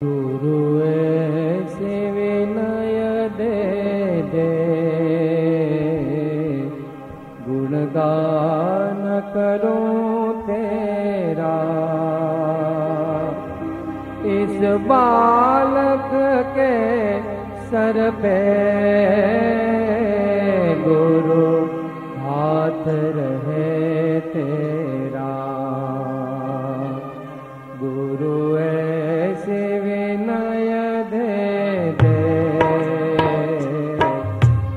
गुरु ऐसे विनय दे दे, गुणगान करूं तेरा। इस बालक के सर पे गुरु हाथ रहे तेरा। गुरु ऐसे विनय दे दे,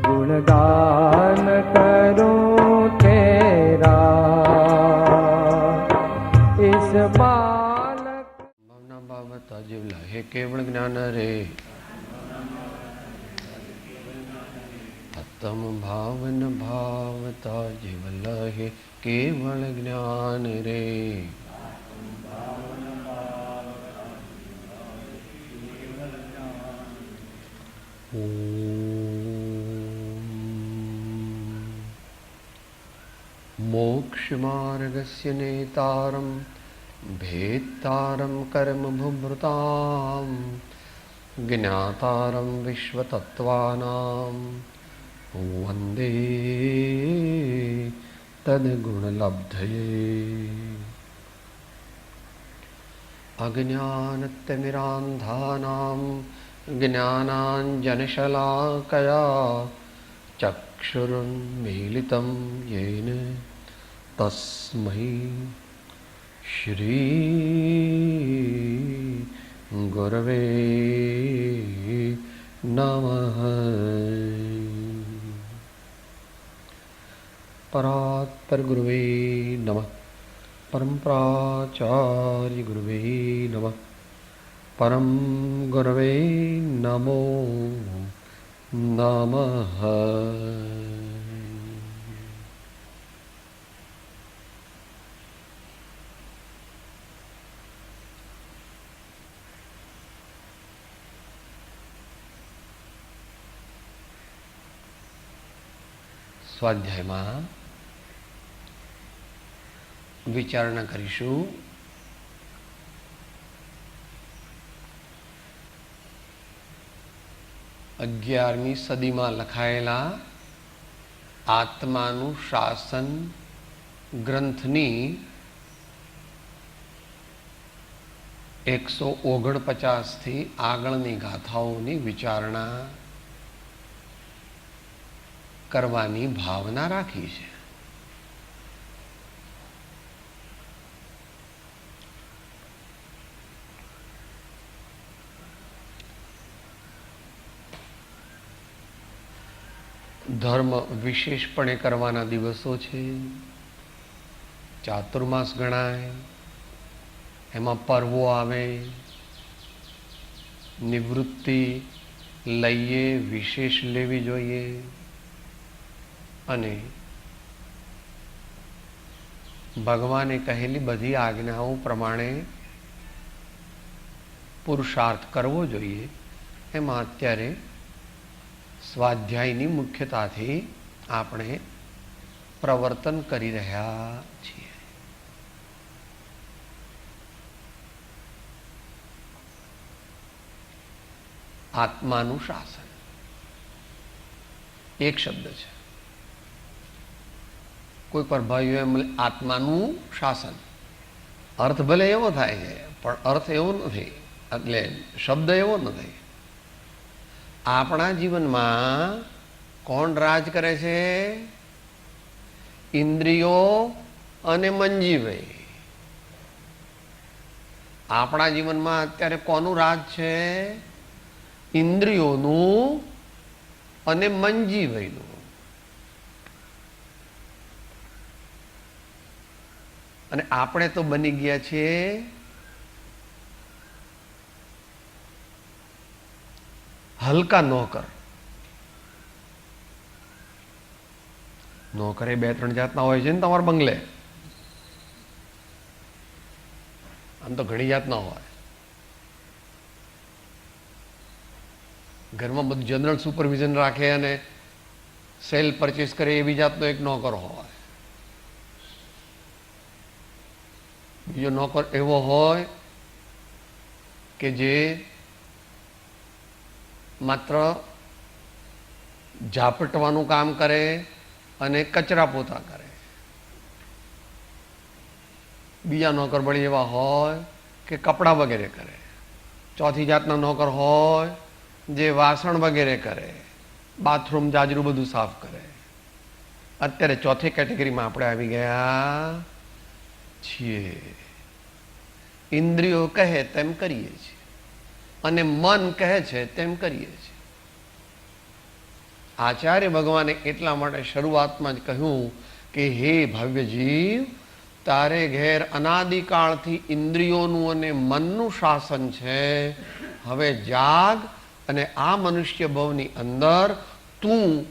गुणगान करूं तेरा। इस बालक भावना भावता जीवला हे केवल ज्ञान रे, तम भावन भावता जीवला हे केवल ज्ञान रे। मोक्ष मार्गस्य नेतारं भेत्तारं कर्म भुभृतां, ज्ञातारं विश्वतत्त्वानां वन्दे तद्गुणलब्धये। अज्ञानतिमिरान्धानां ज्ञानाञ्जनशलाकया चक्षुरुन्मीलितं येन तस्मै श्री गुरवे नमः। परात्पर गुरुवे नमः। परम प्राचार्य गुरुवे नमः। परम गुरवे नमो नमः। સ્વાધ્યાયમાં વિચારણા કરીશું અગિયારમી સદીમાં લખાયેલા આત્માનું શાસન ગ્રંથની 149 થી આગળની ગાથાઓની વિચારણા કરવાની ભાવના રાખી છે. ધર્મ વિશેષપણે કરવાના દિવસો છે. ચાતુર્માસ ગણાય, એમાં પર્વો આવે, નિવૃત્તિ લઈએ વિશેષ લેવી જોઈએ અને ભગવાને કહેલી બધી આજ્ઞાઓ પ્રમાણે પુરુષાર્થ કરવો જોઈએ. એમાં અત્યારે સ્વાધ્યાયની મુખ્યતાથી આપણે પ્રવર્તન કરી રહ્યા છીએ. આત્માનું શાસન એક શબ્દ છે. કોઈ પર ભાઈઓ એમ આત્માનું શાસન અર્થ ભલે એવો થાય છે પણ અર્થ એવો નથી, એટલે શબ્દ એવો નથી. આપણા જીવનમાં કોણ રાજ કરે છે? ઇન્દ્રિયો અને મંજીભાઈ. આપણા જીવનમાં અત્યારે કોનું રાજ છે? ઇન્દ્રિયોનું અને મંજીભાઈનું. અને આપણે તો બની ગયા છીએ હલકા નોકર. નોકરે 2-3 જાતના હોય છે ને તમારા બંગલે. આમ તો ઘણી જાતના હોય. ઘરમાં બધું જનરલ સુપરવિઝન રાખે અને સેલ પરચેસ કરે એવી જાતનો એક નોકર હોય. બીજો નોકર એવો હોય કે જે માત્ર ઝાપટવાનું કામ કરે અને કચરા પોતા કરે. બીજા નોકર બળી એવા હોય કે કપડાં વગેરે કરે. ચોથી જાતના નોકર હોય જે વાસણ વગેરે કરે, બાથરૂમ જાજરું બધું સાફ કરે. અત્યારે ચોથી કેટેગરીમાં આપણે આવી ગયા છીએ. ઇન્દ્રિયો કહે તેમ કરીએ છીએ અને મન કહે છે તેમ કરીએ છીએ. આચાર્ય ભગવાને એટલા માટે શરૂઆતમાં જ કહ્યું કે હે ભવ્ય જીવ, તારે ઘેર અનાદિકાળથી ઇન્દ્રિયોનું અને મનનું શાસન છે. હવે જાગ અને આ મનુષ્ય ભવની અંદર તું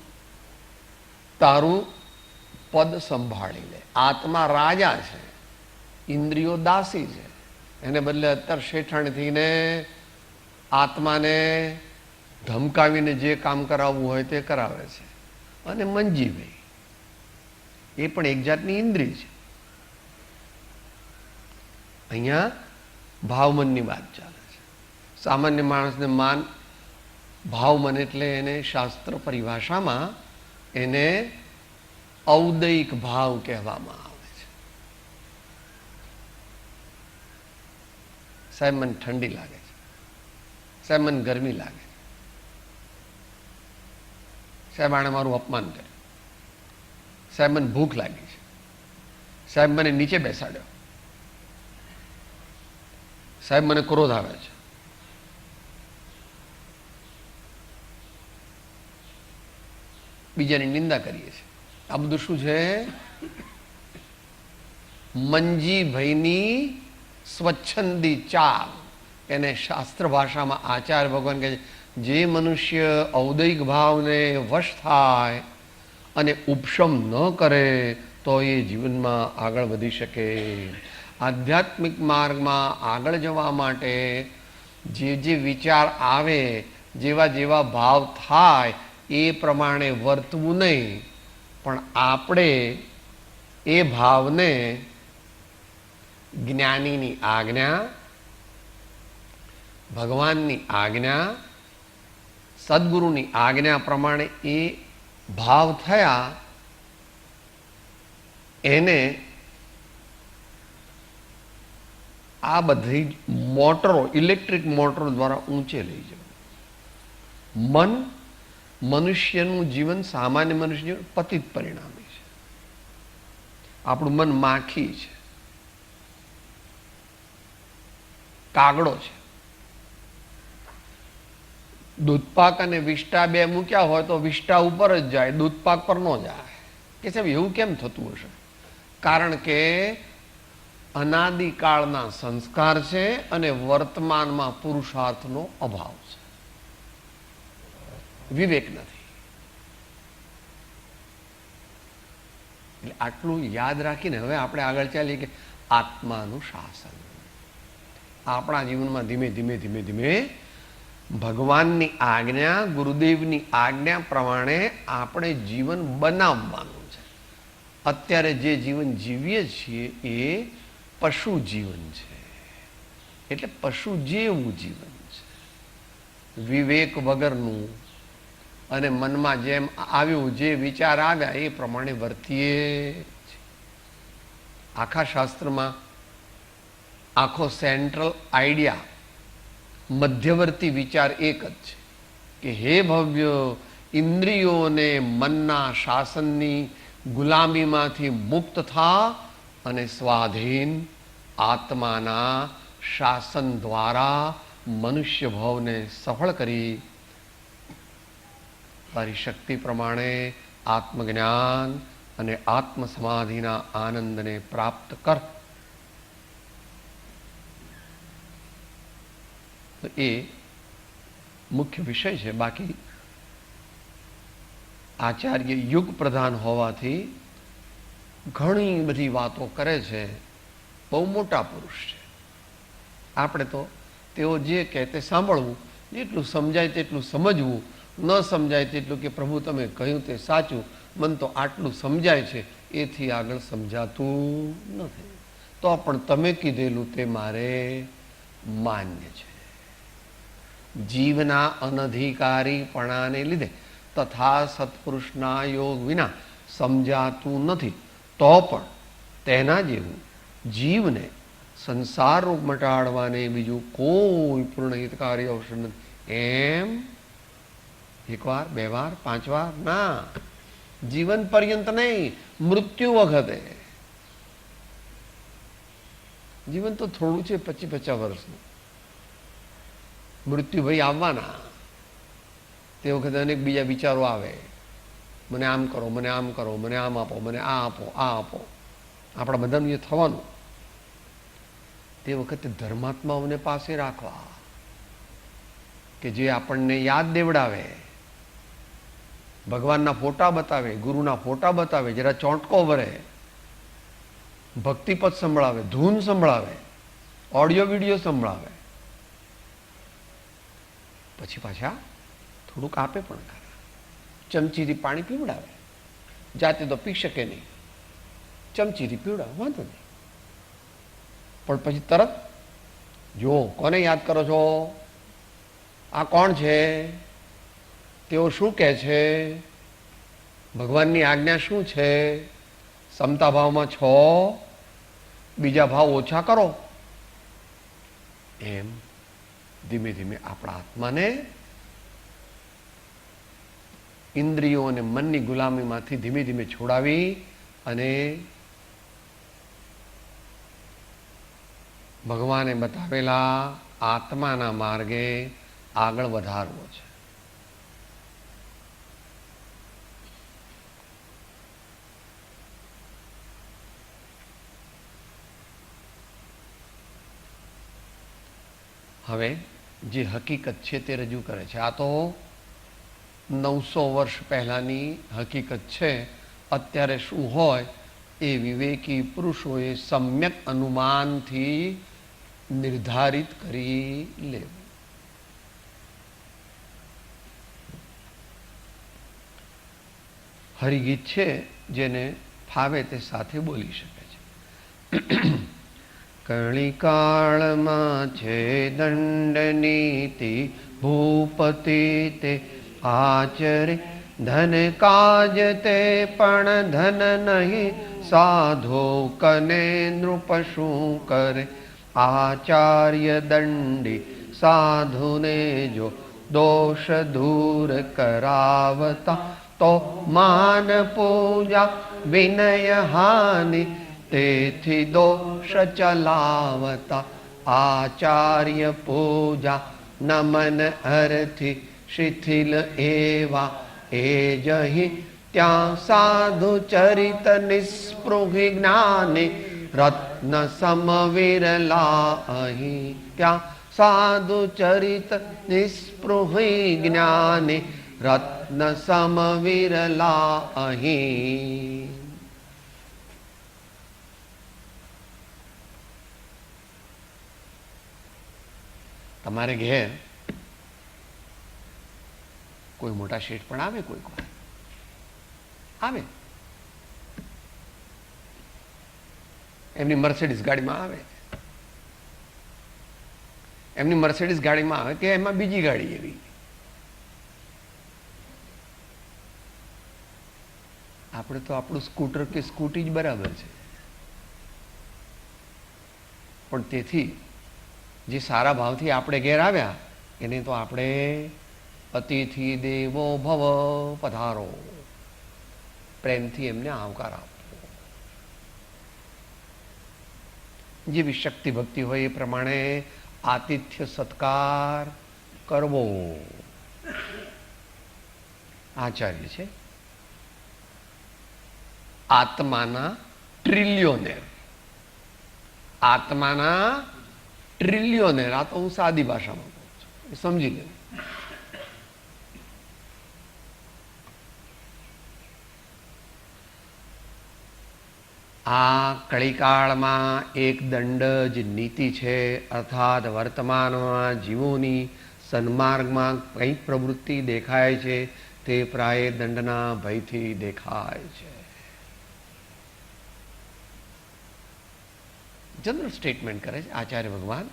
તારું પદ સંભાળી લે. આત્મા રાજા છે, ઇન્દ્રિયો દાસી છે. એને બદલે અત્યારે શેઠાણીથી ને આત્માને ધમકાવીને જે કામ કરાવવું હોય તે કરાવે છે. અને મંજીભાઈ એ પણ એક જાતની ઇન્દ્રિય છે. અહીંયા ભાવમનની વાત ચાલે છે. સામાન્ય માણસને માન ભાવમન એટલે એને શાસ્ત્ર પરિભાષામાં એને ઔદૈક ભાવ કહેવામાં આવે છે. સાહેબ મને ઠંડી લાગે છે, સાહેબ મને ગરમી લાગે છે, સાહેબ આણે મારું અપમાન કર્યું, સાહેબ મને ભૂખ લાગી છે, સાહેબ મને નીચે બેસાડ્યો, સાહેબ મને ક્રોધ આવે છે. બીજાની નિંદા કરીએ છીએ. આ બધું શું છે? મંજીભાઈની સ્વચ્છંદી ચાલ. એને શાસ્ત્ર ભાષામાં આચાર્ય ભગવાન કહે છે, જે મનુષ્ય ઔદૈક ભાવને વશ થાય અને ઉપશમ ન કરે તો એ જીવનમાં આગળ વધી શકે. આધ્યાત્મિક માર્ગમાં આગળ જવા માટે જે જે વિચાર આવે, જેવા જેવા ભાવ થાય એ પ્રમાણે વર્તવું નહીં, પણ આપણે એ ભાવને જ્ઞાનીની આજ્ઞા, ભગવાનની આજ્ઞા, સદગુરુની આજ્ઞા પ્રમાણે એ ભાવ થયા એને આ બધી મોટરો, ઇલેક્ટ્રિક મોટરો દ્વારા ઊંચે લઈ જવું. મન, મનુષ્યનું જીવન, સામાન્ય મનુષ્ય જીવન પતિત પરિણામી છે. આપણું મન માખી છે, કાગડો છે. દૂધપાક અને વિષ્ટા બે મૂક્યા હોય તો વિષ્ટા ઉપર જ જાય, દૂધપાક પર ન જાય. કે સાહેબ એવું કેમ થતું હશે? કારણ કે અનાદિકાળના સંસ્કાર છે અને વર્તમાનમાં પુરુષાર્થનો અભાવ છે, વિવેક નથી. એટલે આટલું યાદ રાખીને હવે આપણે આગળ ચાલીએ કે આત્માનું શાસન. આપણા જીવનમાં ધીમે ધીમે ધીમે ધીમે ભગવાનની આજ્ઞા, ગુરુદેવની આજ્ઞા પ્રમાણે આપણે જીવન બનાવવાનું છે. અત્યારે જે જીવન જીવીએ છીએ એ પશુ જીવન છે, એટલે પશુ જેવું જીવન છે, વિવેક વગરનું. અને મનમાં જેમ આવ્યું, જે વિચાર આવ્યા એ પ્રમાણે વર્તીએ. આખા શાસ્ત્રમાં આખો સેન્ટ્રલ આઈડિયા, મધ્યવર્તી વિચાર એક જ છે કે હે ભવ્ય, ઇન્દ્રિયોને મનના શાસનની ગુલામીમાંથી મુક્ત થા અને સ્વાધીન આત્માના શાસન દ્વારા મનુષ્ય ભાવને સફળ કરી તારી શક્તિ પ્રમાણે આત્મજ્ઞાન અને આત્મ સમાધિના આનંદને પ્રાપ્ત કર. તો એ મુખ્ય વિષય છે. બાકી આચાર્ય યુગ પ્રધાન હોવાથી ઘણી બધી વાતો કરે છે. બહુ મોટા પુરુષ છે. આપણે તો તેઓ જે કહે તે સાંભળવું, જેટલું સમજાય તેટલું સમજવું, ન સમજાય તેટલું કે પ્રભુ તમે કહ્યું તે સાચું, મને તો આટલું સમજાય છે, એથી આગળ સમજાતું નથી. તો પણ તમે કીધેલું તે મારે માન્ય છે. જીવના અનધિકારીપણાને લીધે તથા સત્પુરુષના યોગ વિના સમજાતું નથી, તો પણ તેના જેવું જીવને સંસાર રોગ મટાડવાને બીજું કોઈ પૂર્ણ હિતકારી અવસર નથી. એમ એકવાર, બે વાર, 5 વાર ના, જીવન પર્યંત નહીં, મૃત્યુ વખતે. જીવન તો થોડું છે, 25-50 વર્ષનું. મૃત્યુ ભાઈ આવવાના. તે વખતે અનેક બીજા વિચારો આવે, મને આમ કરો, મને આમ કરો, મને આમ આપો, મને આ આપો, આ આપો. આપણા બધાનું એ થવાનું. તે વખતે ધર્માત્માઓને પાસે રાખવા કે જે આપણને યાદ દેવડાવે, ભગવાનના ફોટા બતાવે, ગુરુના ફોટા બતાવે, જરા ચોંટકો ભરે, ભક્તિપદ સંભળાવે, ધૂન સંભળાવે, ઓડિયો વિડીયો સંભળાવે, પછી પાછા થોડુંક આપે પણ ખરા. ચમચીથી પાણી પીવડાવે, જાતે તો પી શકે નહીં, ચમચીથી પીવડાવે, વાંધો નહીં. પણ પછી તરત જો કોને યાદ કરો છો, આ કોણ છે, તેઓ શું કહે છે, ભગવાનની આજ્ઞા શું છે, સમતા ભાવમાં છો, બીજા ભાવ ઓછા કરો. એમ ધીમે ધીમે આપણા આત્માને ઇન્દ્રિયો અને મનની ગુલામીમાંથી ધીમે ધીમે છોડાવી અને ભગવાને બતાવેલા આત્માના માર્ગે આગળ વધારવો છે. હવે જે હકીકત છે તે રજૂ કરે છે. આ તો 900 વર્ષ પહેલાની હકીકત છે. અત્યારે શું હોય એ વિવેકી પુરુષોએ સમ્યક અનુમાનથી નિર્ધારિત કરી લેવું. હરિગીત છે, જેને ફાવે તે સાથે બોલી શકે છે. કળિકાળમાં છે દંડ નીતિ, ભૂપતિ તે આચરે, ધન કાજ તે પણ ધન નહીં, સાધો કને નૃપ શું કરે. આચાર્ય દંડી સાધુને જો દોષ દૂર કરાવતા, તો માન પૂજા વિનય હાનિ, તેથી દોષ ચલાવતા. આચાર્ય પૂજા નમન અરથી, શિથિલ એવા એ જહી, ત્યાં સાધુ ચરિત નિસ્પૃહી જ્ઞાની, રત્ન સમવિરલા અહીં. ત્યાં સાધુ ચરિત નિસ્પૃહી જ્ઞાની, રત્ન સમવિરલા અહીં. તમારે ઘેર કોઈ મોટા શેઠ પણ આવે, કોઈક વાર આવે, એમની મર્સિડીઝ ગાડીમાં આવે, એમની મર્સિડીઝ ગાડીમાં આવે કે એમાં બીજી ગાડી એવી. આપણે તો આપણું સ્કૂટર કે સ્કૂટી જ બરાબર છે. પણ તેથી જે સારા ભાવથી આપણે ઘેર આવ્યા એને તો આપણે અતિથિ દેવો ભવ, પધારો, પ્રેમથી એમને આવકાર આપવો. જેવી શક્તિ ભક્તિ હોય એ પ્રમાણે આતિથ્ય સત્કાર કરવો. આચાર્ય છે આત્માના ટ્રિલિયોનેર. આત્માના ટ્રિલિયોનેર. આ તો હું સાદી ભાષામાં કહું છું, સમજી લે. આ કળીકાળમાં એક દંડ જ નીતિ છે, અર્થાત વર્તમાનમાં જીવોની સન્માર્ગમાં કંઈક પ્રવૃત્તિ દેખાય છે તે પ્રાય દંડના ભયથી દેખાય છે. જનરલ સ્ટેટમેન્ટ કરે છે આચાર્ય ભગવાન.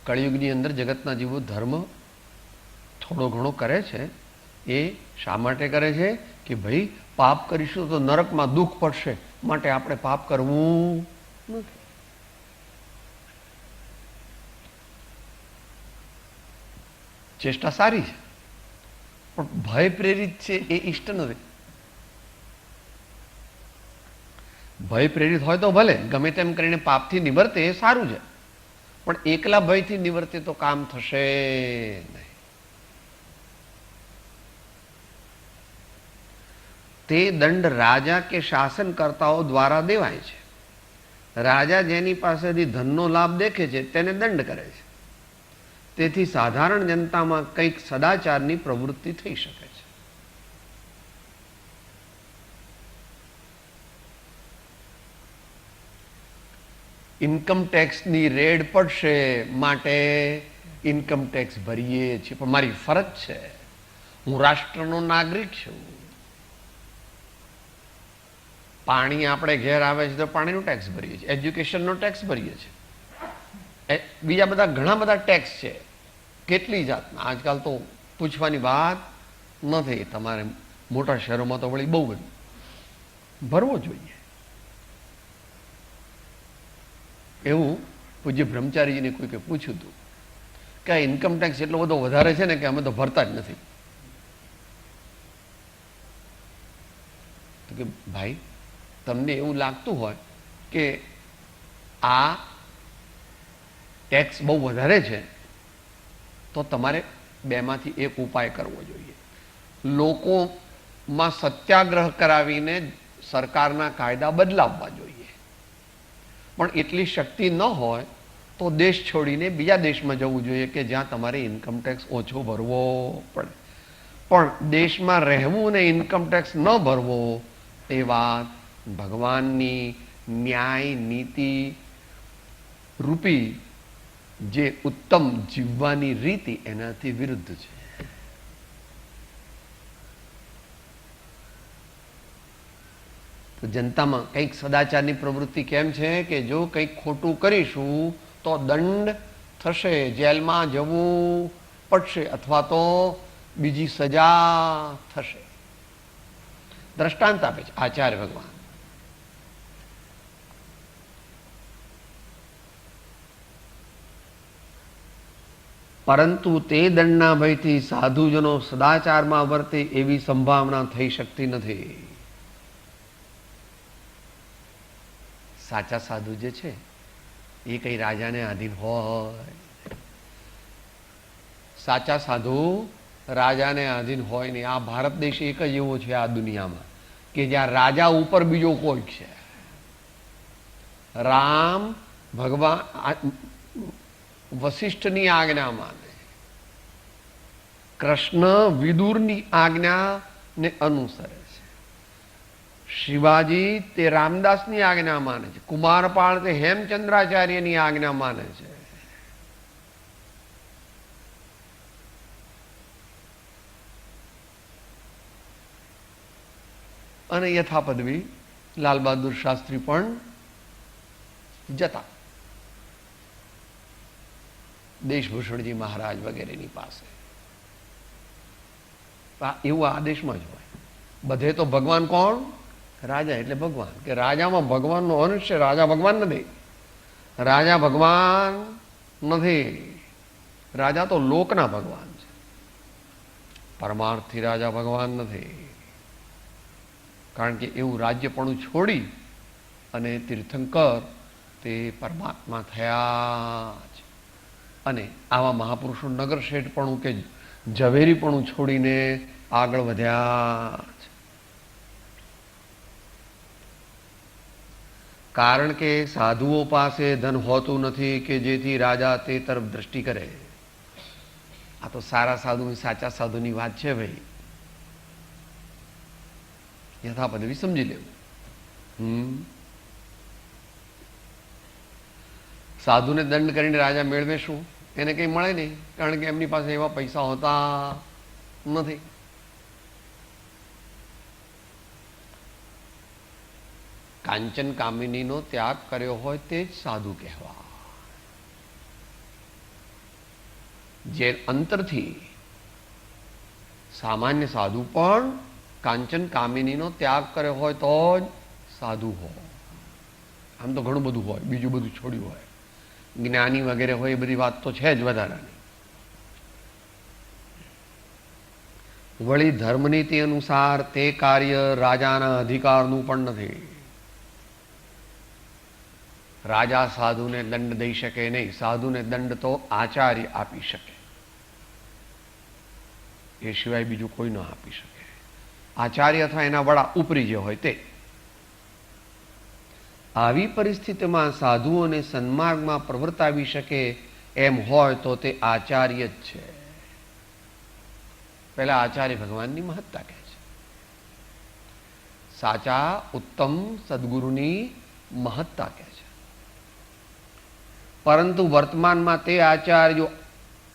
કળિયુગની અંદર જગતના જીવો ધર્મ થોડો ઘણો કરે છે. એ શા માટે કરે છે કે ભાઈ પાપ કરીશું તો નરકમાં દુઃખ પડશે, માટે આપણે પાપ કરવું નથી. ચેષ્ટા સારી છે, પણ ભય પ્રેરિત છે એ ઇષ્ટ નથી. ભય પ્રેરિત હોય તો ભલે ગમે તેમ કરીને પાપથી નિવર્તે એ સારું છે, પણ એકલા ભયથી નિવર્તે તો કામ થશે નહીં. તે દંડ રાજા કે શાસનકર્તાઓ દ્વારા દેવાય છે. રાજા જેની પાસેથી ધનનો લાભ દેખે છે તેને દંડ કરે છે. તેથી સાધારણ જનતામાં કંઈક સદાચારની પ્રવૃત્તિ થઈ શકે છે. ઇન્કમ ટેક્સની રેડ પડશે માટે ઇન્કમ ટેક્સ ભરીએ છીએ, પણ મારી ફરજ છે, હું રાષ્ટ્રનો નાગરિક છું. પાણી આપણે ઘેર આવે છે તો પાણીનો ટેક્સ ભરીએ છીએ, એજ્યુકેશનનો ટેક્સ ભરીએ છીએ, બીજા બધા ઘણા બધા ટેક્સ છે, કેટલી જાતના. આજકાલ તો પૂછવાની વાત નથી. તમારે મોટા શહેરોમાં તો વળી બહુ બધું ભરવો જોઈએ. એવું પૂજ્ય બ્રહ્મચારીજીને કોઈકે પૂછ્યું હતું કે આ ઇન્કમ ટેક્સ એટલો બધો વધારે છે ને કે અમે તો ભરતા જ નથી. તો કે ભાઈ, તમને એવું લાગતું હોય કે આ ટેક્સ બહુ વધારે છે તો તમારે બેમાંથી એક ઉપાય કરવો જોઈએ. લોકોમાં સત્યાગ્રહ કરાવીને સરકારના કાયદા બદલાવવા જોઈએ. પણ એટલી શક્તિ ન હોય તો દેશ છોડીને બીજા દેશમાં જવું જોઈએ કે જ્યાં તમારે ઇન્કમ ટેક્સ ઓછો ભરવો પડે. પણ દેશમાં રહેવું ને ઇન્કમ ટેક્સ ન ભરવો એ વાત ભગવાનની ન્યાય નીતિ રૂપી જે ઉત્તમ જીવવાની રીતિ એનાથી વિરુદ્ધ છે. તો જનતામાં કંઈક સદાચારની પ્રવૃત્તિ કેમ છે કે જો કંઈક ખોટું કરીશું તો દંડ થશે, જેલમાં જવું પડશે અથવા તો બીજી સજા થશે. દ્રષ્ટાંત આપે છે આચાર્ય ભગવાન. પરંતુ તે દંડના ભયથી સાધુજનો સદાચારમાં વર્તે એવી સંભાવના થઈ શકતી નથી. સાચા સાધુ જે છે એ કઈ રાજાને આધીન હોય? સાચા સાધુ રાજાને આધીન હોય નહીં. આ ભારત દેશ એક જ એવો છે આ દુનિયામાં કે જ્યાં રાજા ઉપર બીજો કોઈ છે. રામ ભગવાન વશિષ્ઠની આજ્ઞા માને, કૃષ્ણ વિદુરની આજ્ઞાને અનુસરે છે, શિવાજી તે રામદાસની આજ્ઞા માને છે, કુમારપાળ તે હેમચંદ્રાચાર્યની આજ્ઞા માને છે. અને યથાપદવી લાલ બહાદુર શાસ્ત્રી પણ જતા દેશભૂષણજી મહારાજ વગેરેની પાસે. એવું આદેશમાં જ હોય. બધે તો ભગવાન કોણ? રાજા એટલે ભગવાન. કે રાજામાં ભગવાનનો અંશ છે. રાજા ભગવાન નથી. રાજા ભગવાન નથી. રાજા તો લોકના ભગવાન છે. પરમાર્થી રાજા ભગવાન નથી. કારણ કે એવું રાજ્યપણું છોડી અને તીર્થંકર તે પરમાત્મા થયા છે. અને આવા મહાપુરુષો નગર શેઠપણું કે ઝવેરીપણું છોડીને આગળ વધ્યા છે. કારણ કે સાધુઓ પાસે ધન હોતું નથી કે જેથી રાજા તે તરફ દ્રષ્ટિ કરે. આ તો સારા સાધુ સાચા સાધુની વાત છે ભાઈ. યથાપદવી સમજી લેવું. સાધુને દંડ કરીને રાજા મેળવે શું? એને કંઈ મળે નહીં, કારણ કે એમની પાસે એવા પૈસા હોતા નથી. કાંચન કામિનીનો ત્યાગ કર્યો હોય તે જ સાધુ કહેવા. જે અંતરથી સામાન્ય સાધુ પણ કાંચન કામિનીનો ત્યાગ કર્યો હોય તો જ સાધુ હોય. આમ તો ઘણું બધું હોય, બીજું બધું છોડ્યું હોય, જ્ઞાની વગેરે હોય, એ બધી વાત તો છે જ વધારાની. વળી ધર્મનીતિ અનુસાર તે કાર્ય રાજાના અધિકારનું પણ નથી. રાજા સાધુને દંડ દઈ શકે નહીં. સાધુને દંડ તો આચાર્ય આપી શકે, એ સિવાય બીજું કોઈ ન આપી શકે. આચાર્ય અથવા એના વડા ઉપરી જે હોય તે. આવી પરિસ્થિતિમાં સાધુઓને સન્માર્ગમાં પ્રવર્તાવી શકે એમ હોય તો તે આચાર્ય જ છે. પહેલા આચાર્ય ભગવાનની મહત્તા કહે છે. સાચા ઉત્તમ સદગુરુની મહત્તા કહે છે. પરંતુ વર્તમાનમાં તે આચાર્યો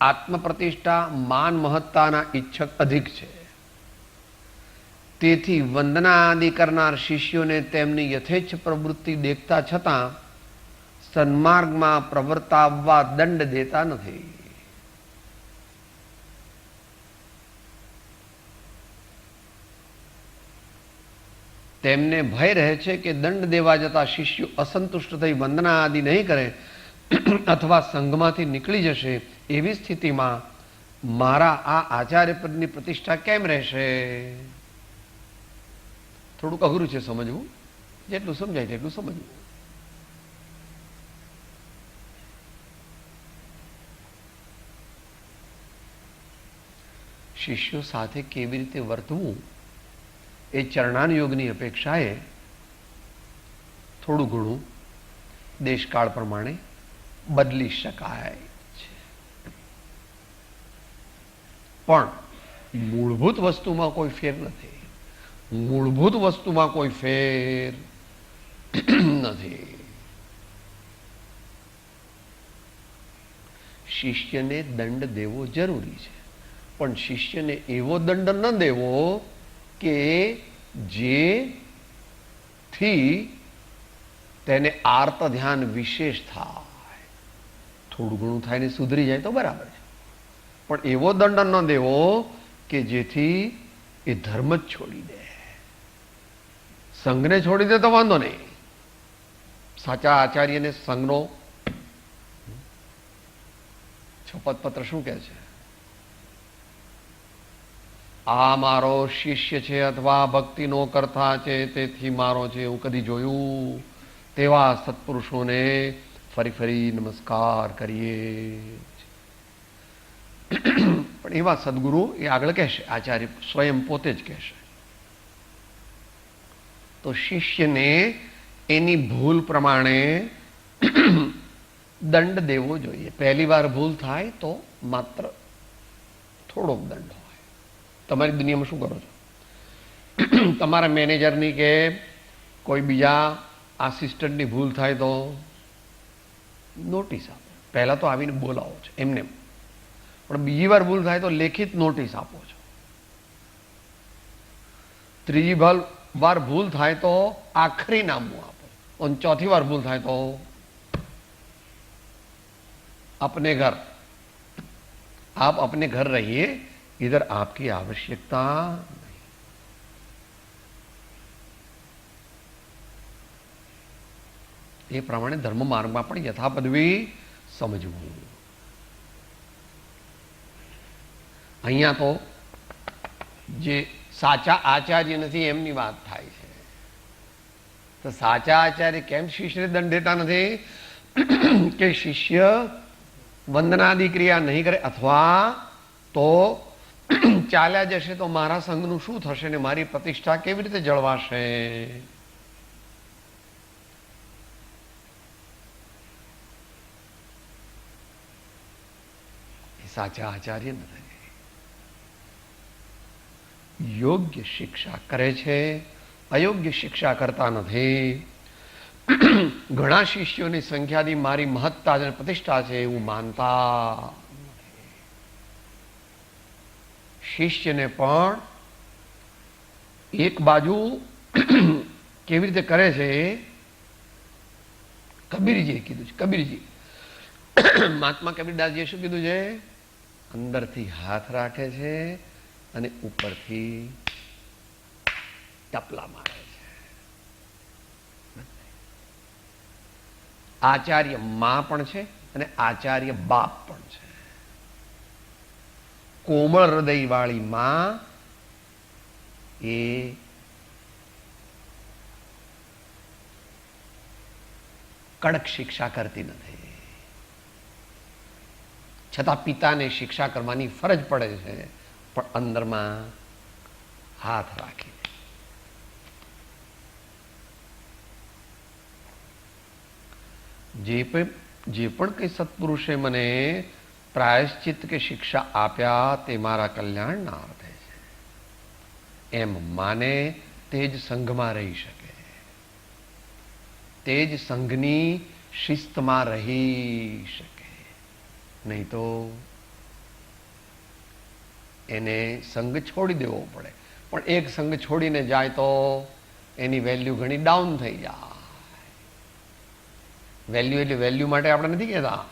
આત્મપ્રતિષ્ઠા માન મહત્તાના ઈચ્છક અધિક છે. તેથી વંદના આદિ કરનાર શિષ્યોને તેમની યથેચ્છ પ્રવૃત્તિ દેખતા છતાં સન્માર્ગમાં પ્રવર્તાવવા દંડ દેતા નથી. તેમને ભય રહે છે કે દંડ દેવા જતા શિષ્યો અસંતુષ્ટ થઈ વંદના આદિ નહીં કરે અથવા સંઘમાંથી નીકળી જશે. એવી સ્થિતિમાં મારા આ આચાર્ય પદની પ્રતિષ્ઠા કેમ રહેશે? થોડુંક અઘરું છે સમજવું, જેટલું સમજાય તેટલું સમજવું. શિષ્યો સાથે કેવી રીતે વર્તવું એ ચરણાનુયોગની અપેક્ષાએ થોડું ઘણું દેશકાળ પ્રમાણે બદલી શકાય છે. પણ મૂળભૂત વસ્તુમાં કોઈ ફેર નથી. મૂળભૂત વસ્તુમાં કોઈ ફેર નથી. શિષ્યને દંડ દેવો જરૂરી છે, પણ શિષ્યને એવો દંડ ન દેવો કે જેથી તેને આર્ત ધ્યાન વિશેષ થાય. થોડું ઘણું થાય ને સુધરી જાય તો બરાબર છે, પણ એવો દંડ ન દેવો કે જેથી એ ધર્મ જ છોડી દે. સંઘને છોડી દે તો વાંધો નહીં. સાચા આચાર્યને સંઘનો શપથપત્ર શું કહે છે? આ મારો શિષ્ય છે અથવા ભક્તિનો કરતા છે, તેથી મારો છે, એવું કદી જોયું તેવા સત્પુરુષોને ફરી ફરી નમસ્કાર કરીએ. પણ એવા સદગુરુ એ આગળ કહેશે, આચાર્ય સ્વયં પોતે જ કહેશે. તો શિષ્યને એની ભૂલ પ્રમાણે દંડ દેવો જોઈએ. પહેલી વાર ભૂલ થાય તો માત્ર થોડોક દંડ હોય. તમારી દુનિયામાં શું કરો છો? તમારા મેનેજરની કે કોઈ બીજા આસિસ્ટન્ટની ભૂલ થાય તો નોટિસ આપો. પહેલાં તો આવીને બોલાવો છો એમને, પણ બીજી વાર ભૂલ થાય તો લેખિત નોટિસ આપો છો. ત્રીજી વાર ભૂલ થાય તો આખરી નામું આપો. અને ચોથી વાર ભૂલ થાય તો अपने घर, आप अपने घर रहिए, इधर आपकी आवश्यकता नहीं. એ પ્રમાણે ધર્મ માર્ગમાં પણ યથાપદવી સમજવું. અહીંયા તો જે સાચા આચાર્ય નથી એમની વાત થાય છે. તો સાચા આચાર્ય કેમ શિષ્યને દંડ દેતા નથી? કે શિષ્ય વંદનાદિ ક્રિયા નહીં કરે અથવા તો ચાલ્યા જશે તો મારા સંઘનું શું થશે ને મારી પ્રતિષ્ઠા કેવી રીતે જળવાશે? એ સાચા આચાર્ય નથી. યોગ્ય શિક્ષા કરે છે, અયોગ્ય શિક્ષા કરતા નથી. ઘણા શિષ્યોની સંખ્યાથી મારી મહત્તા અને પ્રતિષ્ઠા છે એવું માનતા. શિષ્યને પણ એક બાજુ કેવી રીતે કરે છે? કબીરજીએ કીધું છે. કબીરજી મહાત્મા કબીરદાસજીએ શું કીધું છે? અંદરથી હાથ રાખે છે અને ઉપરથી ટપલા મારે છે. આચાર્ય માં પણ છે અને આચાર્ય બાપ પણ છે. કોમળ હૃદય વાળી માં એ કડક શિક્ષા કરતી નથી, છતાં પિતાને શિક્ષા કરવાની ફરજ પડે છે, પણ અંદરમાં હાથ રાખી. જે પણ કઈ સત્પુરુષે મને પ્રાયશ્ચિત કે શિક્ષા આપ્યા તે મારા કલ્યાણના અર્થે છે એમ માને તે જ સંઘમાં રહી શકે, તે જ સંઘની શિસ્તમાં રહી શકે. નહીં તો એને સંઘ છોડી દેવો પડે. પણ એક સંઘ છોડીને જાય તો એની વેલ્યુ ઘણી ડાઉન થઈ જાય. વેલ્યુ એટલે વેલ્યુ માટે આપણે નથી કહેતા,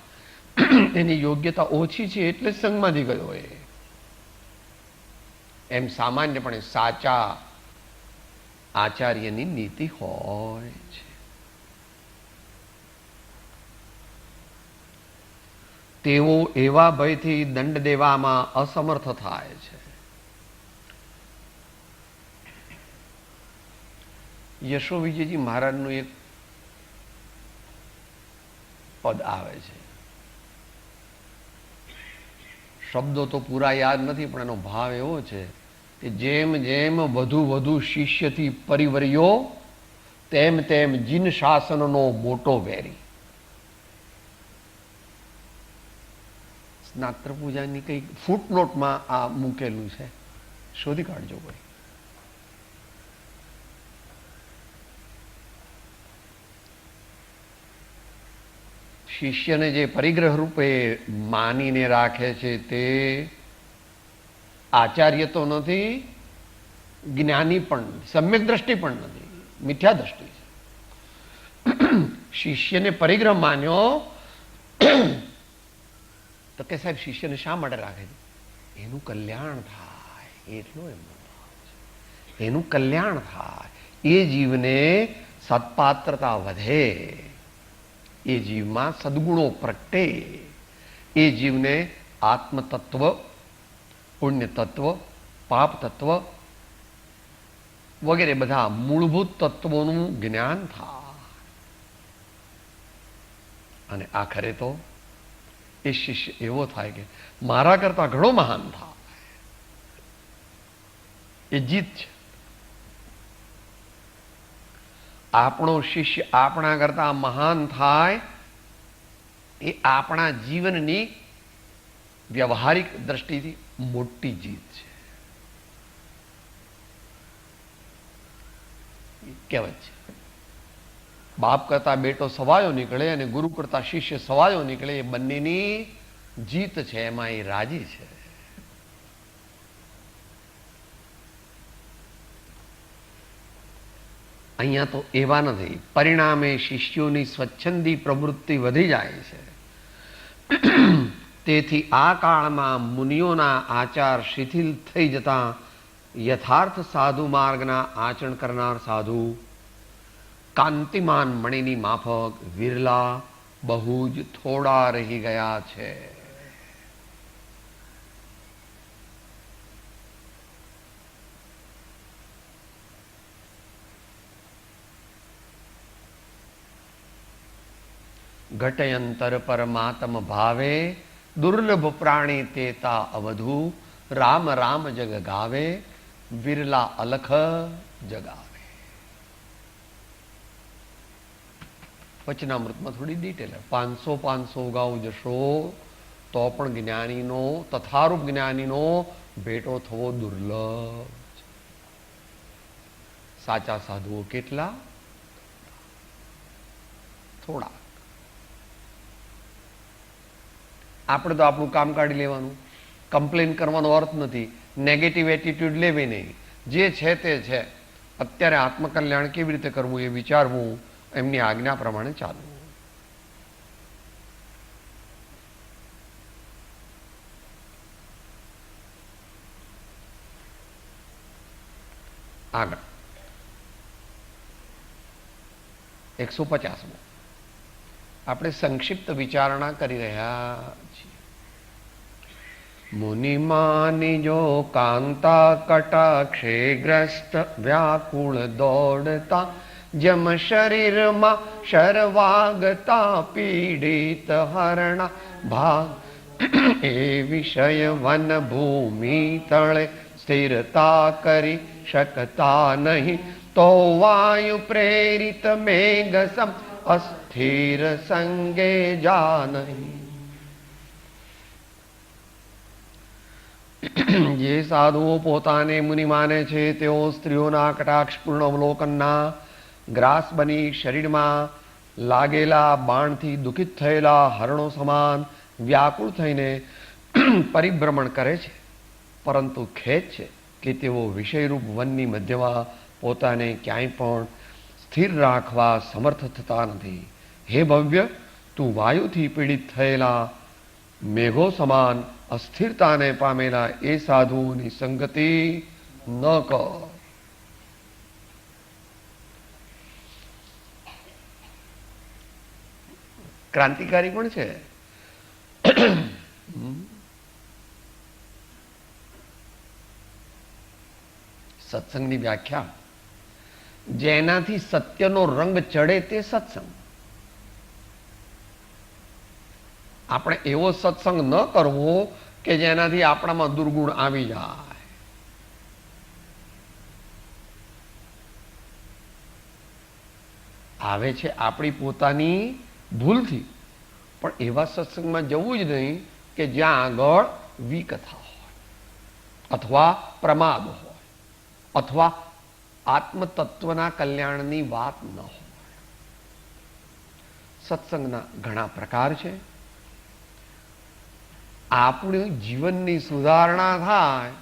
એની યોગ્યતા ઓછી છે એટલે જ સંઘમાંથી ગયો હોય. એમ સામાન્યપણે સાચા આચાર્યની નીતિ હોય છે. તેઓ એવા ભયથી દંડ દેવામાં અસમર્થ થાય છે. યશો વિજયજી મહારાજનું એક પદ આવે છે, શબ્દો તો પૂરા યાદ નથી, પણ એનો ભાવ એવો છે કે જેમ જેમ વધુ વધુ શિષ્યથી પરિવર્યો તેમ તેમ જીન શાસનનો મોટો વેરી. સ્નાત્ર પૂજાની કઈ ફૂટનોટમાં આ મૂકેલું છે, શોધી કાઢજો કોઈ. શિષ્યને જે પરિગ્રહ રૂપે માનીને રાખે છે તે આચાર્ય તો નથી, જ્ઞાની પણ સમ્યક દ્રષ્ટિ પણ નથી, મિથ્યા દ્રષ્ટિ છે. શિષ્યને પરિગ્રહ માન્યો તો કે સાહેબ શિષ્યને શા માટે રાખે છે? એનું કલ્યાણ થાય એટલો એમનો ભાવ છે. એનું કલ્યાણ થાય, એ જીવને સત્પાત્રતા વધે, એ જીવમાં સદગુણો પ્રગટે, એ જીવને આત્મતત્વ, પુણ્ય તત્વ, પાપ તત્વ વગેરે બધા મૂળભૂત તત્વોનું જ્ઞાન થાય. અને આખરે તો એ શિષ્ય એવો થાય કે મારા કરતા ઘણો મહાન થાય. એ જીત છે. આપણો શિષ્ય આપણા કરતા મહાન થાય એ આપણા જીવનની વ્યવહારિક દ્રષ્ટિથી મોટી જીત છે. કહેવત છે, બાપ કરતા બેટો સવાયો નીકળે અને ગુરુ કરતા શિષ્ય સવાયો નીકળે, એ બંનેની જીત છે, એમાં એ રાજી છે. અહીંયા તો એવા નથી. પરિણામે શિષ્યોની સ્વચ્છંદી પ્રવૃત્તિ વધી જાય છે. તેથી આ કાળમાં મુનિઓના આચાર શિથિલ થઈ જતા યથાર્થ સાધુ માર્ગના આચરણ કરનાર સાધુ કાંતિમાન મણિની માફક વિરલા બહુ જ થોડા રહી ગયા છે. ઘટયંતર પરમાત્મ ભાવે દુર્લભ પ્રાણી તેતા અવધુ રામ રામ જગ ગાવે વિરલા અલખ જગાવે. વચનામૃતમાં થોડી ડિટેલ 500 ગાઉ જશો તો પણ જ્ઞાનીનો તથારૂપ જ્ઞાનીનો ભેટો થવો દુર્લભ છે. સાચા સાધુઓ કેટલા? થોડા. આપણે તો આપણું કામ કાઢી લેવાનું, કમ્પ્લેન કરવાનો અર્થ નથી, નેગેટિવ એટીટ્યુડ લેવી નહીં. જે છે તે છે. અત્યારે આત્મકલ્યાણ કેવી રીતે કરવું એ વિચારવું, એમની આજ્ઞા પ્રમાણે ચાલવું. આગળ 150મો આપણે સંક્ષિપ્ત વિચારણા કરી રહ્યા છીએ. મુનિમાની જો કાંતા કટાક્ષે ગ્રસ્ત વ્યાકુળ દોડતા જમ શરીરમાં શરવાગતા પીડિત હરણા ભાગ એ વિષય વન ભૂમિ તળે સ્થિરતા કરી શકતા નહીં તો વાયુ પ્રેરિત મેઘ સમ અસ્થિર સંગે જા નહીં. જે સાધુઓ પોતાને મુનિ માને છે તેઓ સ્ત્રીઓના કટાક્ષપૂર્ણ અવલોકનના ગ્રાસ બની શરીરમાં લાગેલા બાણથી દુઃખિત થયેલા હરણો સમાન વ્યાકુળ થઈને પરિભ્રમણ કરે છે. પરંતુ ખેદ છે કે તેઓ વિષયરૂપ વનની મધ્યમાં પોતાને ક્યાંય પણ સ્થિર રાખવા સમર્થ થતા નથી. હે ભવ્ય, તું વાયુથી પીડિત થયેલા મેઘો સમાન અસ્થિરતાને પામેલા એ સાધુઓની સંગતિ ન કર. ક્રાંતિકારી પણ છે. સત્સંગની વ્યાખ્યા, જેનાથી સત્યનો રંગ ચડે તે સત્સંગ. આપણે એવો સત્સંગ ન કરવો કે જેનાથી આપણામાં દુર્ગુણ આવી જાય. આવે છે આપણી પોતાની ભૂલથી, પણ એવા સત્સંગમાં જવું જ નહીં કે જ્યાં આગળ વિકથા હોય અથવા પ્રમાદ હોય અથવા આત્મતત્વના કલ્યાણની વાત ન હોય. સત્સંગના ઘણા પ્રકાર છે. આપણી જીવનની સુધારણા થાય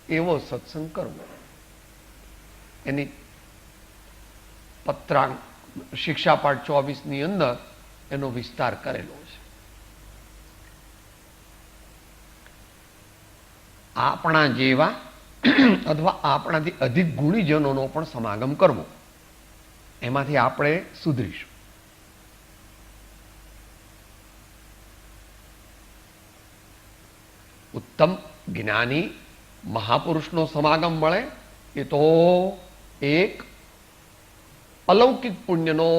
એવો સત્સંગ કરવો. એની પત્રાંક શિક્ષાપાઠ 24ની અંદર એનો વિસ્તાર કરેલો છે. આપણા જેવા અથવા આપણાથી અધિક ગુણીજનોનો પણ સમાગમ કરવો, એમાંથી આપણે સુધરીશું. ઉત્તમ જ્ઞાની મહાપુરુષનો સમાગમ મળે એ તો એક અલૌકિક પુણ્યનો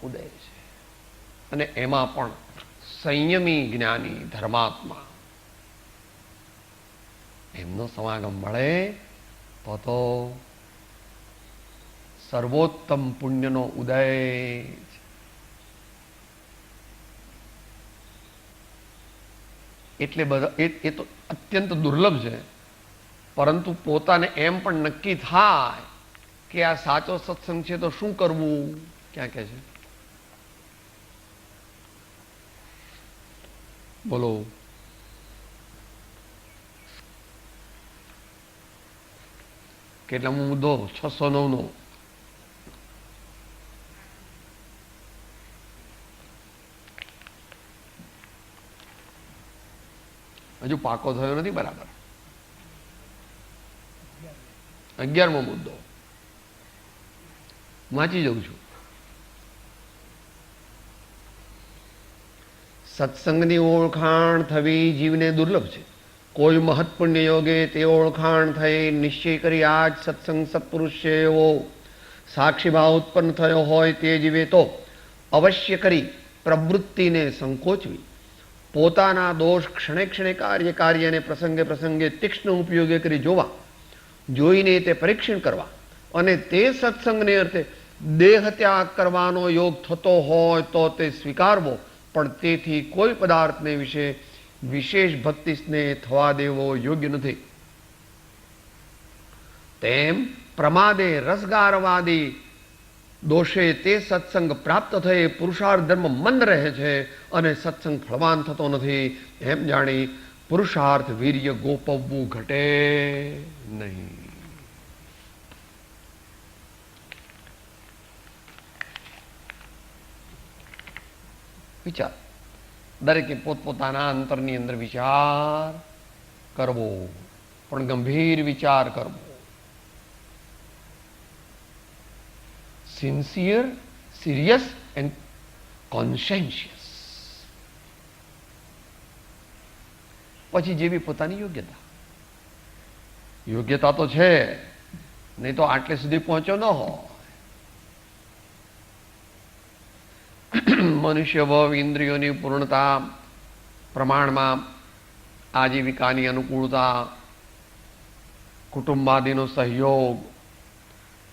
ઉદય છે. અને એમાં પણ સંયમી જ્ઞાની ધર્માત્મા, એમનો સમાગમ મળે તો સર્વોત્તમ પુણ્યનો ઉદય છે. એટલે બધા એ તો અત્યંત દુર્લભ છે. પરંતુ પોતાને એમ પણ નક્કી થાય કે આ સાચો સત્સંગ છે તો શું કરવું? ક્યાં કે છે? બોલો. કેટલામો મુદ્દો? 609નો. હજુ પાકો થયો નથી બરાબર. 11મો મુદ્દો વાંચી જઉં છું. સત્સંગની ઓળખાણ થવી જીવને દુર્લભ છે. કોઈ મહત્પુણ્ય યોગે તે ઓળખાણ થઈ નિશ્ચય કરી આ જ સત્સંગ સત્પુરુષ છે એવો સાક્ષી ભાવ ઉત્પન્ન થયો હોય તે જીવે તો અવશ્ય કરી પ્રવૃત્તિને સંકોચવી, પોતાના દોષ ક્ષણે ક્ષણે કાર્ય અને પ્રસંગે પ્રસંગે તીક્ષ્ણ ઉપયોગે કરી જોવા, જોઈને તે પરીક્ષણ કરવા અને તે સત્સંગને અર્થે દેહ ત્યાગ કરવાનો યોગ થતો હોય તો તે સ્વીકારવો, પણ તેથી કોઈ પદાર્થને વિશે વિશેષ ભક્તિ સ્નેહ થવા દેવો યોગ્ય નથી. તેમ પ્રમાદે રસગારવાદી દોષે તે સત્સંગ પ્રાપ્ત થયે પુરુષાર્થ ધર્મ મંદ રહે છે અને સત્સંગ ફળવાન થતો નથી. એમ જાણી પુરુષાર્થ વીર્ય ગોપવવું ઘટે નહીં. વિચાર, દરેકે પોતપોતાના અંતરની અંદર વિચાર કરવો, પણ ગંભીર વિચાર કરવો. Sincere, serious and conscientious. પછી જેવી પોતાની યોગ્યતા. યોગ્યતા તો છે, નહીં તો આટલે સુધી પહોંચ્યો ન હોય. મનુષ્ય ભાવ, ઇન્દ્રિયોની પૂર્ણતા, પ્રમાણમાં આજીવિકાની અનુકૂળતા, કુટુંબાદીનો સહયોગ,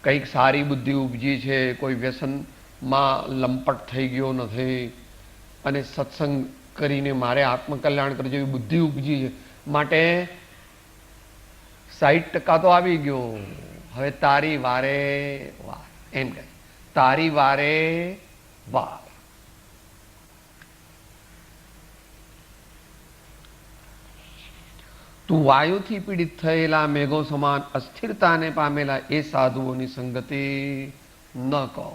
કંઈક સારી બુદ્ધિ ઉપજી છે, કોઈ વ્યસનમાં લંપટ થઈ ગયો નથી, અને સત્સંગ કરીને મારે આત્મકલ્યાણ કરે જેવી બુદ્ધિ ઉપજી છે, માટે 60% તો આવી ગયો. હવે તારી વારે વાર, એમ કહે, તારી વારે વાર. તું વાયુથી પીડિત થયેલા મેઘો સમાન અસ્થિરતાને પામેલા એ સાધુઓની સંગતિ ન કર.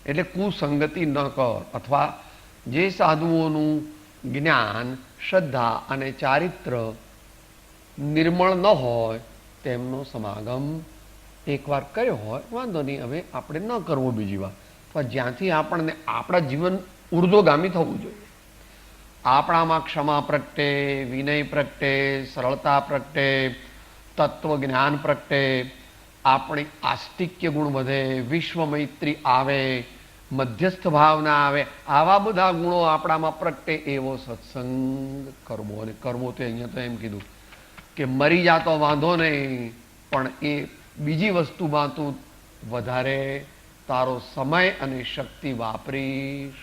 એટલે કુસંગતિ ન કર, અથવા જે સાધુઓનું જ્ઞાન, શ્રદ્ધા અને ચારિત્ર નિર્મળ ન હોય તેમનો સમાગમ એકવાર કર્યો હોય વાંધો નહીં, હવે આપણે ન કરવો બીજી વાર. અથવા જ્યાંથી આપણને આપણા જીવન ઉર્ધ્વગામી થવું જોઈએ. આપણામાં ક્ષમા પ્રગટે, વિનય પ્રગટે, સરળતા પ્રગટે, તત્વજ્ઞાન પ્રગટે, આપણી આસ્તિક્ય ગુણ વધે, વિશ્વ મૈત્રી આવે, મધ્યસ્થ ભાવના આવે, આવા બધા ગુણો આપણામાં પ્રગટે એવો સત્સંગ કરવો. અને કરવો તો અહીંયા તો એમ કીધું કે મરી જાતો વાંધો નહીં, પણ એ બીજી વસ્તુમાં તું વધારે તારો સમય અને શક્તિ વાપરીશ.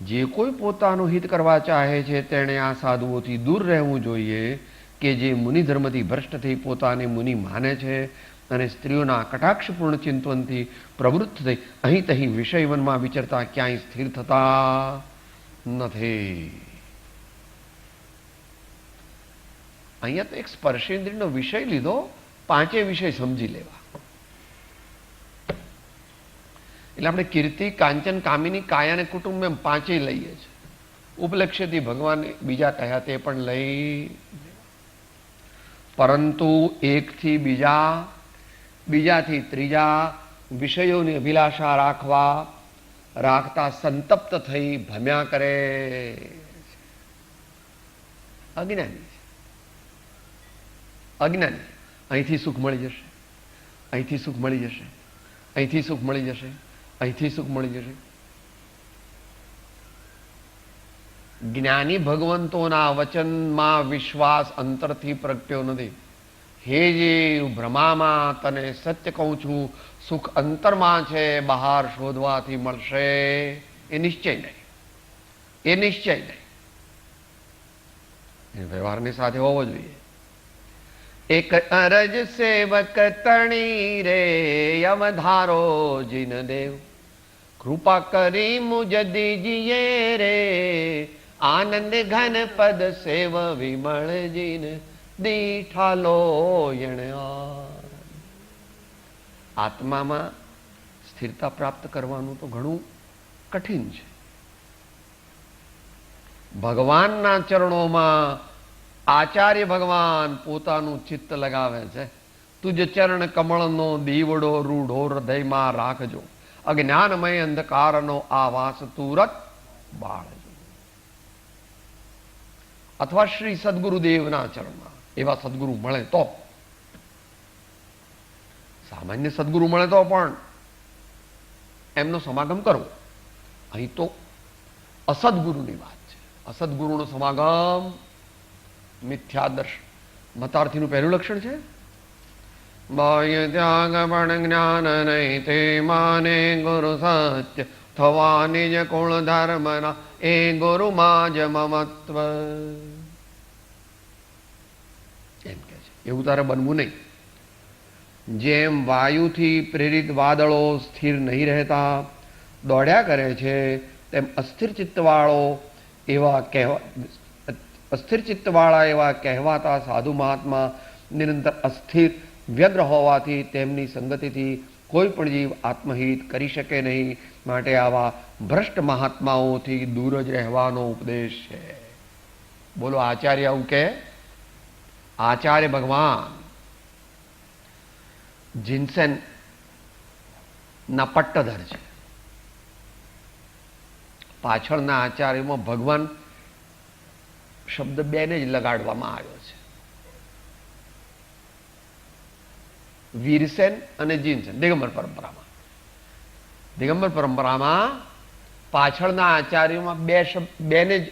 જે કોઈ પોતાનું હિત કરવા ચાહે છે તેણે આ સાધુઓથી દૂર રહેવું જોઈએ કે જે મુનિ ધર્મથી ભ્રષ્ટ થઈ પોતાને મુનિ માને છે અને સ્ત્રીઓના કટાક્ષપૂર્ણ ચિંતનથી પ્રવૃત્ત થઈ અહીં તહીં વિષયવનમાં વિચરતા ક્યાંય સ્થિર થતા નથી. અહીંયા તો એક સ્પર્શેન્દ્રિયનો વિષય લીધો, 5 વિષય સમજી લેવા. એટલે આપણે કીર્તિ, કાંચન, કામિની, કાયા અને કુટુંબ એમ 5 લઈએ છીએ. ઉપલક્ષ્યથી ભગવાન બીજા કહ્યા તે પણ લઈ, પરંતુ એકથી બીજા, બીજાથી ત્રીજા વિષયોની અભિલાષા રાખતા સંતપ્ત થઈ ભમ્યા કરે. અજ્ઞાની છે, અજ્ઞાની. અહીંથી સુખ મળી જશે, અહીંથી સુખ મળી જશે, અહીંથી સુખ મળી જશે, અહીંથી સુખ મળી જશે. જ્ઞાની ભગવંતોના વચનમાં વિશ્વાસ અંતરથી પ્રગટ્યો નથી. હે જીવ, ભ્રમામાં તને સત્ય કહું છું, સુખ અંતરમાં છે, બહાર શોધવાથી મળશે એ નિશ્ચય નહીં, એ નિશ્ચય નહીં. એ વ્યવહારની સાથે હોવો જોઈએ. એક અરજ સેવક તણી રે અવધારો જીન દેવ, કૃપા કરી મુજ દીજીએ રે, આનંદ ઘન પદ સેવ વિમળ જીન દીઠાલો યણ. આત્મામાં સ્થિરતા પ્રાપ્ત કરવાનું તો ઘણું કઠિન છે. ભગવાનના ચરણોમાં આચાર્ય ભગવાન પોતાનું ચિત્ત લગાવે છે. તુજ ચરણ કમળનો દીવડો રૂઢો હૃદયમાં રાખજો, અજ્ઞાનમય અંધકારનો આવાસ તુરત બાળજો. અથવા શ્રી સદગુરુદેવના ચરણમાં એવા સદગુરુ મળે તો, સામાન્ય સદગુરુ મળે તો પણ એમનો સમાગમ કરવો. અહીં તો અસદગુરુની વાત છે. અસદગુરુનો સમાગમ મિથ્યાદર્શ મતાર્થીનું પહેલું લક્ષણ છે. બાહ્ય ત્યાગ પણ જ્ઞાન નહીં તે માને ગુરુ સત્ય, થવા નિજ કુળ ધર્મના એ ગુરુમાં જ મમત્વ. એમ કે છે એવું તારે બનવું નહીં. જેમ વાયુથી પ્રેરિત વાદળો સ્થિર નહીં રહેતા, દોડ્યા કરે છે, તેમ અસ્થિર ચિત્તવાળા એવા કહેવાતા સાધુ મહાત્મા નિરંતર અસ્થિર વ્યગ્ર હોવાથી તેમની સંગતિથી કોઈ પણ જીવ આત્મહિત કરી શકે નહીં. માટે આવા ભ્રષ્ટ મહાત્માઓથી દૂર જ રહેવાનો ઉપદેશ છે. બોલો, આચાર્ય આવું કે આચાર્ય ભગવાન જીનસેન ના પટ્ટધર છે. પાછળના આચાર્યમાં ભગવાન શબ્દ બેને જ લગાડવામાં આવ્યો છે. વીરસેન અને જીનસેન દિગંબર પરંપરામાં. દિગંબર પરંપરામાં પાછળના આચાર્યોમાં બેને જ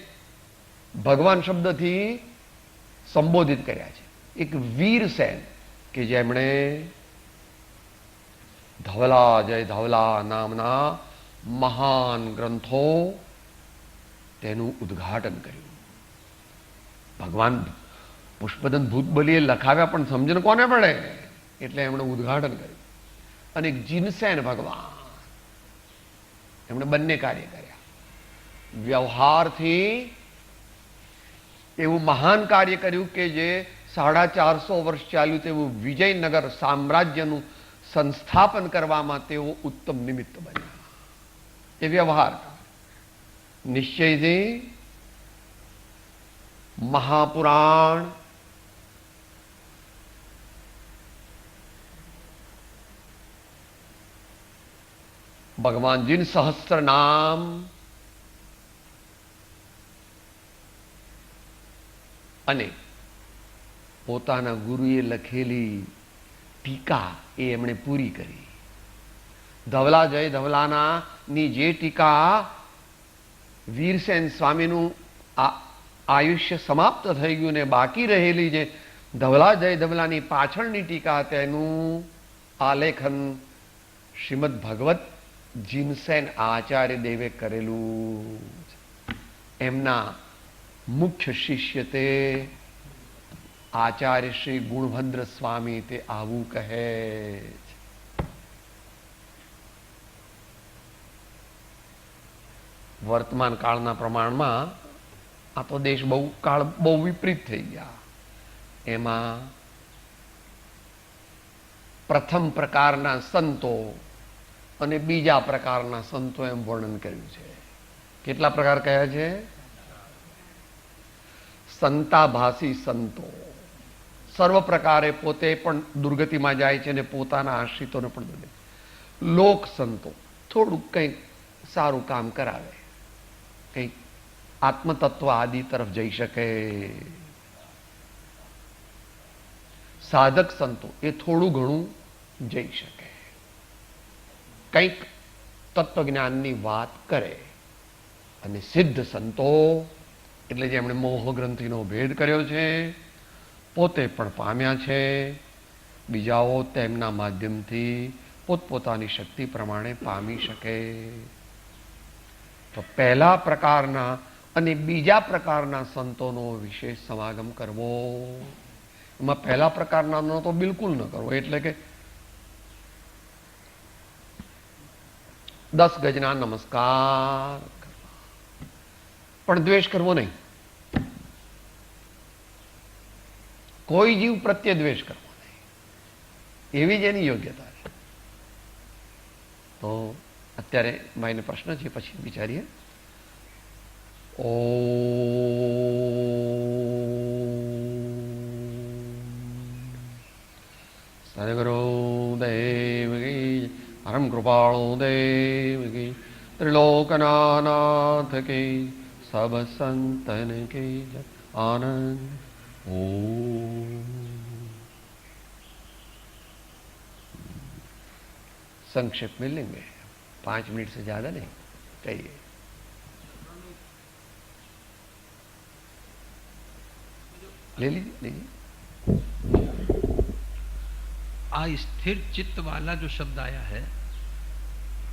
ભગવાન શબ્દથી સંબોધિત કર્યા છે. એક વીરસેન કે જેમણે ધવલા જય ધવલા નામના મહાન ગ્રંથો તેનું ઉદ્ઘાટન કર્યું. ભગવાન પુષ્પદંત ભૂતબલીએ લખાવ્યા પણ સમજણ કોને પડે એટલે એમણે ઉદ્ઘાટન કર્યું. અને જીનસેન ભગવાન એમણે બંને કાર્ય કર્યા. વ્યવહારથી એવું મહાન કાર્ય કર્યું કે જે 450 વર્ષ ચાલ્યું તેવું વિજયનગર સામ્રાજ્યનું સંસ્થાપન કરવામાં તેઓ ઉત્તમ નિમિત્ત બન્યા. એ વ્યવહાર. નિશ્ચયથી મહાપુરાણ ભગવાન જીન સહસ્ત્ર નામ અને પોતાના ગુરુએ લખેલી ટીકા એ એમણે પૂરી કરી. ધવલા જય ધવલાના ની જે ટીકા વીરસેન સ્વામીનું આયુષ્ય સમાપ્ત થઈ ગયું ને બાકી રહેલી જે ધવલા જય ધવલાની પાછળની ટીકા તેનું આલેખન શ્રીમદ ભગવત જીનસેન આચાર્ય દેવે કરેલું. એમના મુખ્ય શિષ્ય તે આચાર્ય શ્રી ગુણભદ્ર સ્વામી તે આવું કહે છે. વર્તમાન કાળના પ્રમાણમાં આ તો દેશ બહુ વિપરીત થઈ ગયા. એમાં પ્રથમ પ્રકારના સંતો અને બીજા પ્રકારના સંતો એમ વર્ણન કર્યું છે. કેટલા પ્રકાર કયા છે? સંતાભાસી સંતો સર્વ પ્રકારે પોતે પણ દુર્ગતિમાં જાય છે અને પોતાના આશ્રિતોને પણ દુર્ગતિ. લોક સંતો થોડુંક કંઈક સારું કામ કરાવે, કંઈક આત્મતત્વ આદિ તરફ જઈ શકે. સાધક સંતો એ થોડું ઘણું જઈ શકે, કંઈક તત્વજ્ઞાનની વાત કરે. અને સિદ્ધ સંતો એટલે જેમણે મોહ ગ્રંથિનો ભેદ કર્યો છે, પોતે પણ પામ્યા છે, બીજાઓ તેમના માધ્યમથી પોતપોતાની શક્તિ પ્રમાણે પામી શકે. તો પહેલા પ્રકારના અને બીજા પ્રકારના સંતોનો વિશેષ સમાગમ કરવો. એમાં પહેલા પ્રકારનો તો બિલકુલ ન કરવો, એટલે કે 10 ગજના નમસ્કાર કરવા, પણ દ્વેષ કરવો નહીં. કોઈ જીવ પ્રત્યે દ્વેષ કરવો નહીં, એવી જ એની યોગ્યતા છે. તો અત્યારે ભાઈને પ્રશ્ન છે, પછી વિચારીએ. સદગુરુ દેવ કી, પરમ કૃપાળુ દેવ કી, ત્રિલોકનાથ કી, સબ સંતન કી જય. आनंद. ओम. संक्षेप में लेंगे, 5 मिनट से ज्यादा नहीं कहिए. ले लीजिए. स्थिर चित्त वाला जो शब्द आया है,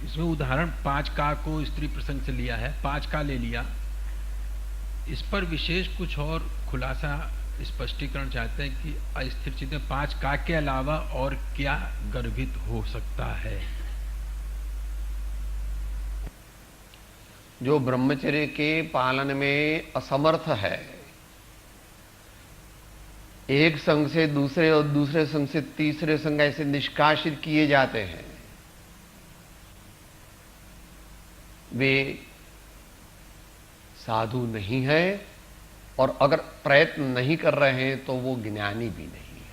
इसमें उदाहरण 5 का को स्त्री प्रसंग से लिया है, 5 का ले लिया. इस पर विशेष कुछ और खुलासा स्पष्टीकरण चाहते हैं कि अस्थिर चित्त में 5 का के अलावा और क्या गर्भित हो सकता है. जो ब्रह्मचर्य के पालन में असमर्थ है, एक संघ से दूसरे और दूसरे संघ से तीसरे संघ ऐसे निष्कासित किए जाते हैं, वे साधु नहीं है और अगर प्रयत्न नहीं कर रहे हैं तो वो ज्ञानी भी नहीं है।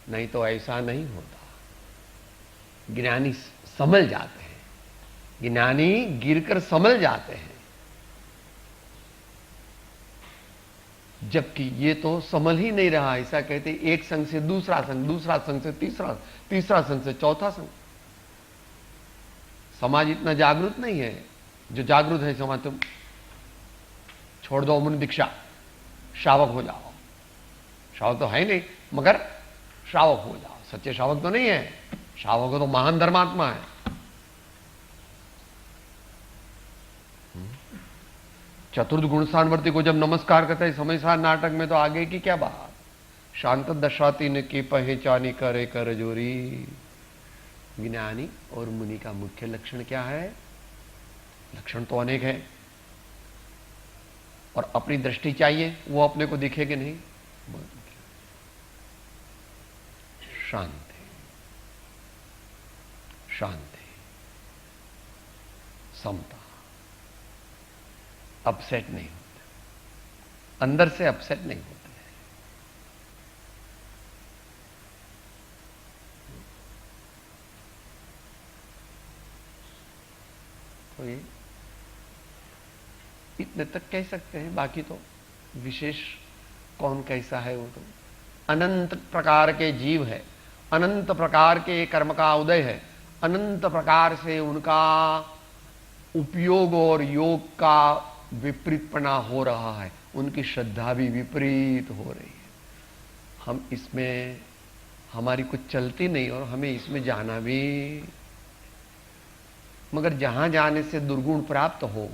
नहीं तो ऐसा नहीं होता। ज्ञानी संभल जाते हैं, ज्ञानी गिरकर संभल जाते हैं, जबकि ये तो संभल ही नहीं रहा। ऐसा कहते एक संघ से दूसरा संघ, दूसरा संघ से तीसरा, तीसरा संघ से चौथा संघ। समाज इतना जागरूक नहीं है। जो जागरूक है समाज, तुम छोड़ दो मुनि दीक्षा, श्रावक हो जाओ। श्रावक तो है नहीं, मगर श्रावक हो जाओ। सच्चे श्रावक तो नहीं है, श्रावक तो महान धर्मात्मा है। चतुर्थ गुणसानवर्ती को जब नमस्कार करते हैं समय सार नाटक में, तो आगे की क्या बात। शांत दशाती ने की पहचानी करे कर जोरी। ज्ञानी और मुनि का मुख्य लक्षण क्या है? लक्षण तो अनेक है, और अपनी दृष्टि चाहिए, वो अपने को दिखे कि नहीं। शांति, शांति, समता, अपसेट नहीं होते, अंदर से अपसेट नहीं होते। तो ये इतने तक कह सकते हैं, बाकी तो विशेष कौन कैसा है वो तो अनंत प्रकार के जीव है, अनंत प्रकार के कर्म का उदय है, अनंत प्रकार से उनका उपयोग और योग का विपरीतपना हो रहा है, उनकी श्रद्धा भी विपरीत हो रही है। हम इसमें, हमारी कुछ चलती नहीं और हमें इसमें जाना भी, मगर जहां जाने से दुर्गुण प्राप्त हो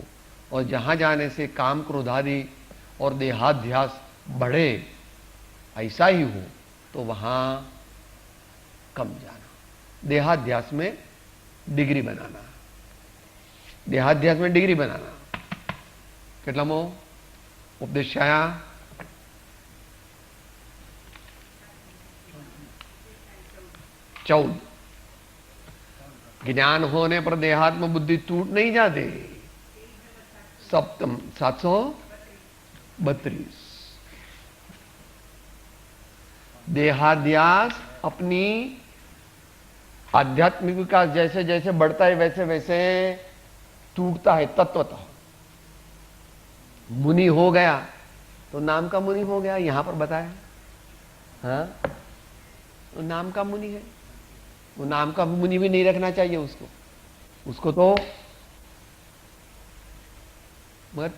और जहां जाने से काम क्रोधादि और देहाध्यास बढ़े, ऐसा ही हो तो वहां कम जाना। देहाध्यास में डिग्री बनाना, देहाध्यास में डिग्री बनाना। કેટલામો ઉપદેશ આયા? 14। ज्ञान होने पर देहात्म बुद्धि टूट नहीं जाती। सप्तम 732। देहाध्यास अपनी आध्यात्मिक विकास जैसे जैसे बढ़ता है वैसे वैसे टूटता है तत्वतः। मुनि हो गया तो नाम का मुनि हो गया, यहां पर बताया। हाँ, वो नाम का मुनि है, वो नाम का मुनि भी नहीं रखना चाहिए उसको तो, मगर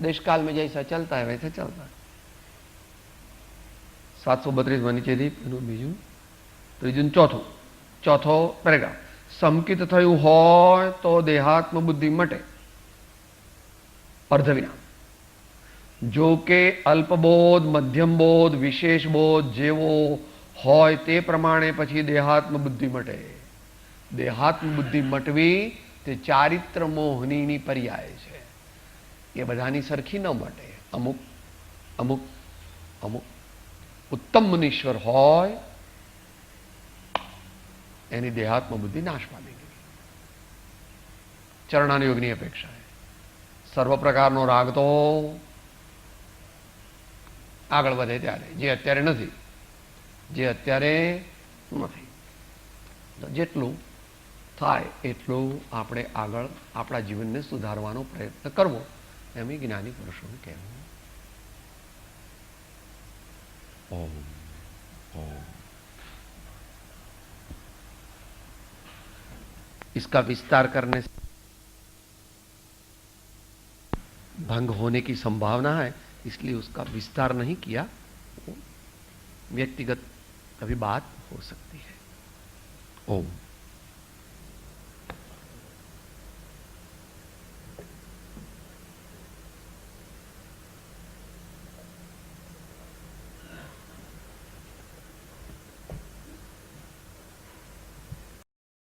देश काल में जैसा चलता है वैसे चलता है। 732 માં નીચેથી એનું બીજું ત્રીજું ચોથો પેરેગ્રાફ। સંકિત થયું હોય તો દેહાત્મ બુદ્ધિ મટે। અર્ધવિરામ। જો કે અલ્પબોધ, મધ્યમ બોધ, વિશેષ બોધ જેવો હોય તે પ્રમાણે પછી દેહાત્મ બુદ્ધિ મટે। દેહાત્મ બુદ્ધિ મટવી તે ચારિત્ર મોહનીની પર્યાય છે। એ બધાની સરખી ન મટે। અમુક અમુક અમુક उत्तम मुनीश्वर होय एनी देहात्म बुद्धि नाश पामेगी। चरणानुयोगनी अपेक्षा है। सर्व प्रकारનો રાગ તો આગળ વધે ત્યારે, જે અત્યારે નથી, જે અત્યારે નથી, જેટલું થાય એટલું આપણે આગળ આપણા જીવનને સુધારવાનો પ્રયત્ન કરવો, એમ જ્ઞાની પુરુષોનું કહેવું। ओम ओम। इसका विस्तार करने से भंग होने की संभावना है, इसलिए उसका विस्तार नहीं किया। व्यक्तिगत कभी बात हो सकती है। ओम।